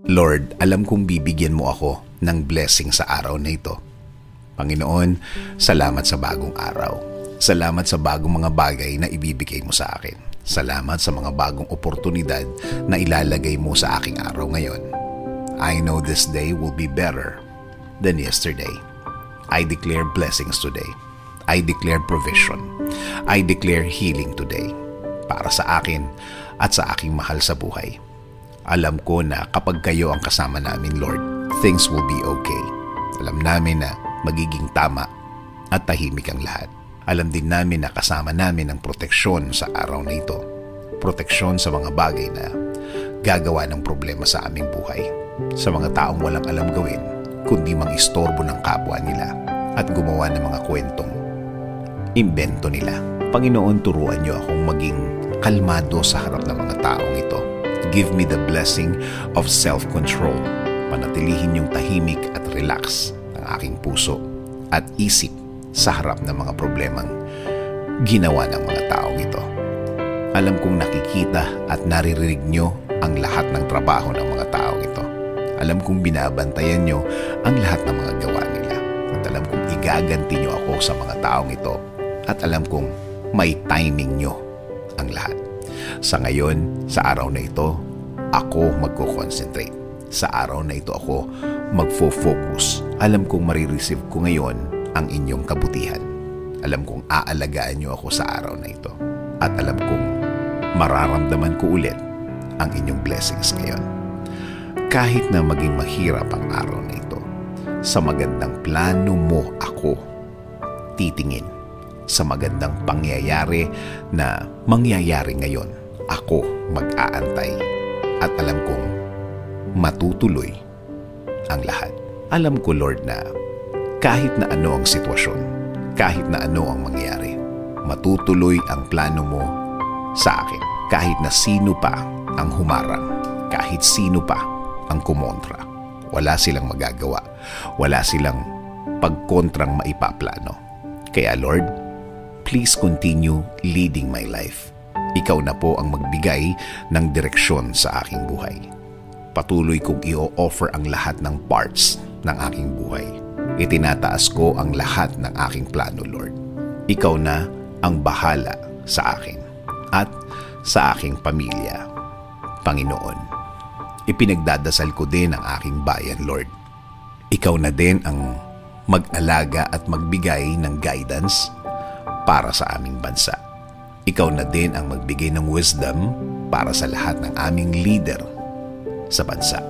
Lord, alam kong bibigyan mo ako ng blessing sa araw na ito. Panginoon, salamat sa bagong araw. Salamat sa bagong mga bagay na ibibigay mo sa akin. Salamat sa mga bagong oportunidad na ilalagay mo sa aking araw ngayon. I know this day will be better than yesterday. I declare blessings today. I declare provision. I declare healing today para sa akin at sa aking mahal sa buhay. Alam ko na kapag kayo ang kasama namin, Lord, things will be okay. Alam namin na magiging tama at tahimik ang lahat. Alam din namin na kasama namin ang proteksyon sa araw na ito. Proteksyon sa mga bagay na gagawa ng problema sa aming buhay. Sa mga taong walang alam gawin, kundi mang istorbo ng kapwa nila at gumawa ng mga kwentong imbento nila. Panginoon, turuan niyo akong maging kalmado sa harap ng mga taong ito. Give me the blessing of self-control. Panatilihin yung tahimik at relax ng aking puso at isip sa harap ng mga problemang ginawa ng mga taong ito. Alam kong nakikita at naririnig nyo ang lahat ng trabaho ng mga taong ito. Alam kong binabantayan nyo ang lahat ng mga gawa nila. At alam kong igaganti nyo ako sa mga taong ito. At alam kong may timing nyo ang lahat. Sa ngayon, sa araw na ito, ako magko-concentrate. Sa araw na ito ako magfo-focus. Alam kong marireceive ko ngayon ang inyong kabutihan. Alam kong aalagaan niyo ako sa araw na ito. At alam kong mararamdaman ko ulit ang inyong blessings ngayon. Kahit na maging mahirap ang araw na ito, sa magandang plano mo ako titingin. Sa magandang pangyayari na mangyayari ngayon, ako mag-aantay at alam kong matutuloy ang lahat. Alam ko, Lord, na kahit na ano ang sitwasyon, kahit na ano ang mangyayari, matutuloy ang plano mo sa akin. Kahit na sino pa ang humarang, kahit sino pa ang kumontra, wala silang magagawa, wala silang pagkontrang maipaplano. Kaya Lord, please continue leading my life. Ikaw na po ang magbigay ng direksyon sa aking buhay. Patuloy kong i-offer ang lahat ng parts ng aking buhay. Itinataas ko ang lahat ng aking plano, Lord. Ikaw na ang bahala sa akin at sa aking pamilya. Panginoon, ipinagdadasal ko din ang aking bayan, Lord. Ikaw na din ang mag-alaga at magbigay ng guidance para sa aming bansa. Ikaw na din ang magbigay ng wisdom para sa lahat ng aming leader sa bansa.